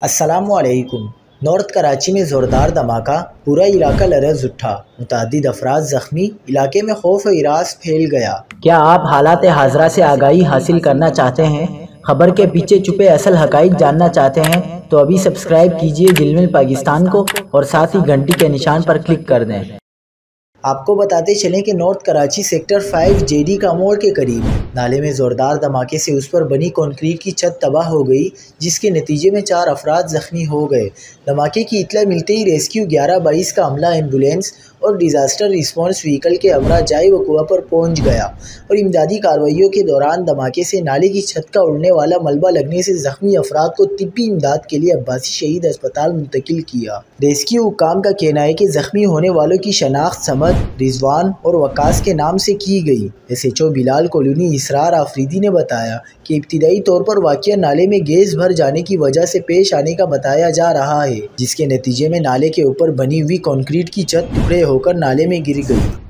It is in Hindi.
अस्सलामुअलैकुम। नॉर्थ कराची में ज़ोरदार धमाका, पूरा इलाका लरज़ उठा, मुतअद्दिद अफराद ज़ख्मी, इलाके में खौफ व इरास फैल गया। क्या आप हालात हाज़रा से आगाही हासिल करना चाहते हैं? खबर के पीछे छुपे असल हक़ाइक़ जानना चाहते हैं? तो अभी सब्सक्राइब कीजिए दिलमिल पाकिस्तान को और साथ ही घंटी के निशान पर क्लिक कर दें। आपको बताते चलें कि नॉर्थ कराची सेक्टर 5 जेडी का मोड़ के करीब नाले में ज़ोरदार धमाके से उस पर बनी कंक्रीट की छत तबाह हो गई, जिसके नतीजे में 4 अफराद ज़ख्मी हो गए। धमाके की इत्तला मिलते ही रेस्क्यू 1122 का अमला एम्बुलेंस और डिज़ास्टर रिस्पॉन्स व्हीकल के अमला जाए वक़ुआ पर पहुंच गया और इमदादी कार्रवाइयों के दौरान धमाके से नाले की छत का उड़ने वाला मलबा लगने से ज़ख्मी अफराद को तिब्बी इमदाद के लिए अब्बासी शहीद अस्पताल मुंतकिल किया। रेस्क्यू हुक्काम का कहना है कि ज़ख्मी होने वालों की शनाख्त समद, रिजवान और वकास के नाम से की गई। SHO बिलाल कॉलोनी इसरार आफरीदी ने बताया कि इब्तिदाई तौर पर वाक़या नाले में गैस भर जाने की वजह से पेश आने का बताया जा रहा है, जिसके नतीजे में नाले के ऊपर बनी हुई कंक्रीट की छत टुकड़े होकर नाले में गिर गई।